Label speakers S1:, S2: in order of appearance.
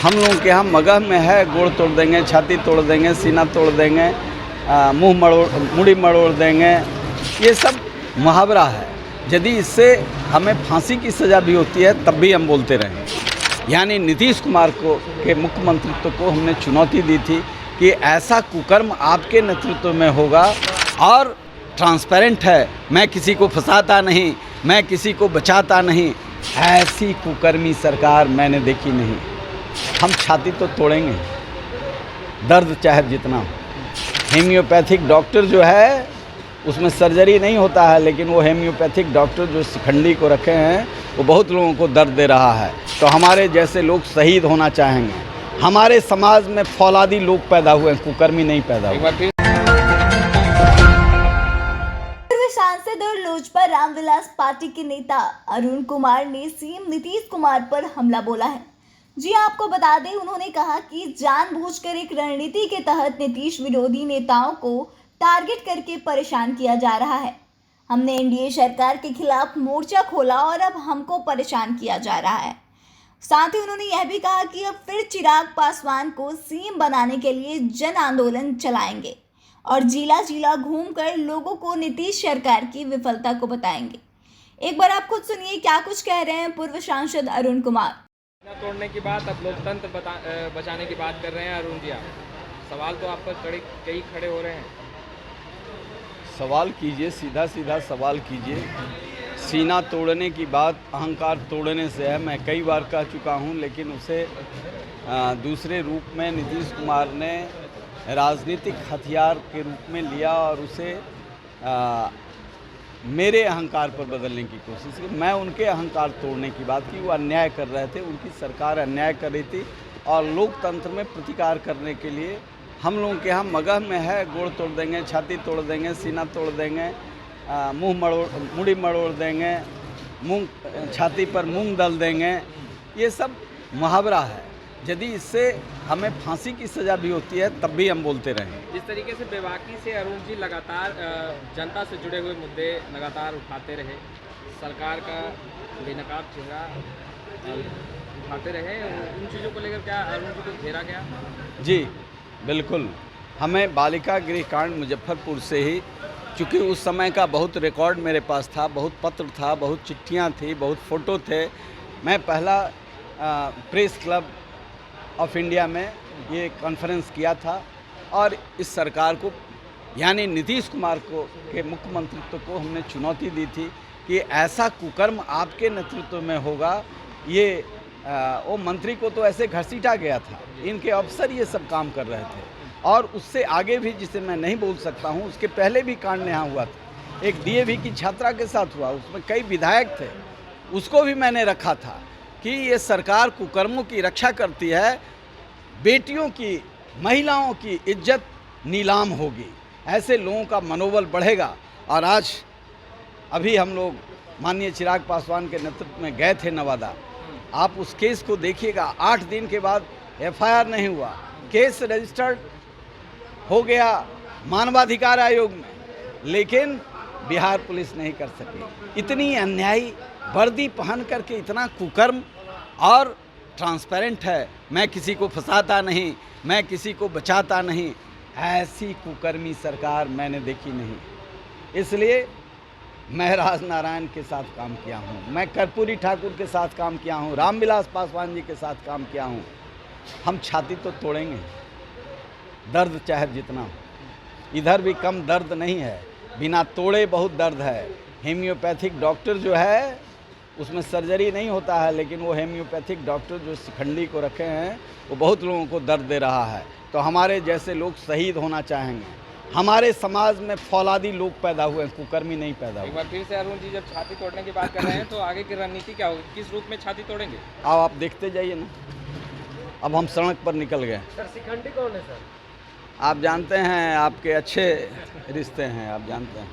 S1: हम लोगों के यहाँ मगह में है, गोड़ तोड़ देंगे, छाती तोड़ देंगे, सीना तोड़ देंगे, मुड़ी मरोड़ देंगे, ये सब मुहावरा है। यदि इससे हमें फांसी की सज़ा भी होती है तब भी हम बोलते रहें। यानी नीतीश कुमार के मुख्यमंत्रित्व को हमने चुनौती दी थी कि ऐसा कुकर्म आपके नेतृत्व में होगा और ट्रांसपेरेंट है, मैं किसी को फंसाता नहीं, मैं किसी को बचाता नहीं, ऐसी कुकर्मी सरकार मैंने देखी नहीं। हम छाती तो तोड़ेंगे, दर्द चाहे जितना हो। हेमियोपैथिक डॉक्टर जो है उसमें सर्जरी नहीं होता है, लेकिन वो हेमियोपैथिक डॉक्टर जो शिखंडी को रखे हैं वो बहुत लोगों को दर्द दे रहा है। तो हमारे जैसे लोग शहीद होना चाहेंगे। हमारे समाज में फौलादी लोग पैदा हुए हैं, कुकर्मी नहीं पैदा हुए।
S2: सांसद और लोजपा रामविलास पार्टी के नेता अरुण कुमार ने सीएम नीतीश कुमार पर हमला बोला है। जी आपको बता दें, उन्होंने कहा कि जानबूझकर एक रणनीति के तहत नीतीश विरोधी नेताओं को टारगेट करके परेशान किया जा रहा है। हमने एनडीए सरकार के खिलाफ मोर्चा खोला और अब हमको परेशान किया जा रहा है। साथ ही उन्होंने यह भी कहा कि अब फिर चिराग पासवान को सीएम बनाने के लिए जन आंदोलन चलाएंगे और जिला जिला घूमकर लोगों को नीतीश सरकार की विफलता को बताएंगे। एक बार आप खुद सुनिए क्या कुछ कह रहे हैं पूर्व सांसद अरुण कुमार।
S3: तोड़ने की बात, अब लोकतंत्र बचाने की बात कर रहे हैं अरुण जी। सवाल तो आप पर कई खड़े हो रहे हैं।
S1: सवाल कीजिए, सीधा सीधा सवाल कीजिए। सीना तोड़ने की बात अहंकार तोड़ने से है, मैं कई बार कह चुका हूं, लेकिन उसे दूसरे रूप में नीतीश कुमार ने राजनीतिक हथियार के रूप में लिया और उसे मेरे अहंकार पर बदलने की कोशिश की। मैं उनके अहंकार तोड़ने की बात की। वो अन्याय कर रहे थे, उनकी सरकार अन्याय कर रही थी और लोकतंत्र में प्रतिकार करने के लिए हम लोगों के यहाँ मगह में है, गोड़ तोड़ देंगे, छाती तोड़ देंगे, सीना तोड़ देंगे, मुड़ी मरोड़ देंगे, छाती पर मूंग दल देंगे, ये सब मुहावरा है। यदि इससे हमें फांसी की सज़ा भी होती है तब भी हम बोलते रहें।
S3: जिस तरीके से बेबाकी से अरुण जी लगातार जनता से जुड़े हुए मुद्दे लगातार उठाते रहे, सरकार का बेनकाब चेहरा उठाते रहे, उन चीज़ों को लेकर क्या अरुण जी को घेरा गया?
S1: जी बिल्कुल। हमें बालिका गृह कांड मुजफ्फरपुर से ही, चूँकि उस समय का बहुत रिकॉर्ड मेरे पास था, बहुत पत्र था, बहुत चिट्ठियाँ थी, बहुत फ़ोटो थे। मैं पहला प्रेस क्लब ऑफ इंडिया में ये कॉन्फ्रेंस किया था और इस सरकार को यानी नीतीश कुमार के मुख्यमंत्रित्व को हमने चुनौती दी थी कि ऐसा कुकर्म आपके नेतृत्व में होगा। ये वो मंत्री को तो ऐसे घसीटा गया था, इनके अफसर ये सब काम कर रहे थे और उससे आगे भी, जिसे मैं नहीं बोल सकता हूँ, उसके पहले भी कांड यहाँ हुआ था। एक डीएवी की छात्रा के साथ हुआ, उसमें कई विधायक थे, उसको भी मैंने रखा था कि ये सरकार कुकर्मों की रक्षा करती है, बेटियों की, महिलाओं की इज्जत नीलाम होगी, ऐसे लोगों का मनोबल बढ़ेगा। और आज अभी हम लोग माननीय चिराग पासवान के नेतृत्व में गए थे नवादा। आप उस केस को देखिएगा, 8 दिन के बाद एफआईआर नहीं हुआ, केस रजिस्टर्ड हो गया मानवाधिकार आयोग में, लेकिन बिहार पुलिस नहीं कर सकी। इतनी अन्यायी वर्दी पहन करके इतना कुकर्म और ट्रांसपेरेंट है, मैं किसी को फंसाता नहीं, मैं किसी को बचाता नहीं, ऐसी कुकर्मी सरकार मैंने देखी नहीं। इसलिए मैं राजनारायण के साथ काम किया हूँ, मैं कर्पूरी ठाकुर के साथ काम किया हूँ, रामविलास पासवान जी के साथ काम किया हूँ। हम छाती तो तोड़ेंगे, दर्द चाहे जितना हो। इधर भी कम दर्द नहीं है, बिना तोड़े बहुत दर्द है। हेमियोपैथिक डॉक्टर जो है उसमें सर्जरी नहीं होता है, लेकिन वो हेमियोपैथिक डॉक्टर जो शिखंडी को रखे हैं वो बहुत लोगों को दर्द दे रहा है। तो हमारे जैसे लोग शहीद होना चाहेंगे। हमारे समाज में फौलादी लोग पैदा हुए हैं, कुकर्मी नहीं पैदा हुए।
S3: एक बार फिर से अरुण जी जब छाती तोड़ने की बात कर रहे हैं तो आगे की रणनीति क्या होगी, किस रूप में छाती तोड़ेंगे?
S1: आप देखते जाइए ना, अब हम सड़क पर निकल गए।
S3: सर शिखंडी कौन है सर?
S1: आप जानते हैं, आपके अच्छे रिश्ते हैं, आप जानते हैं।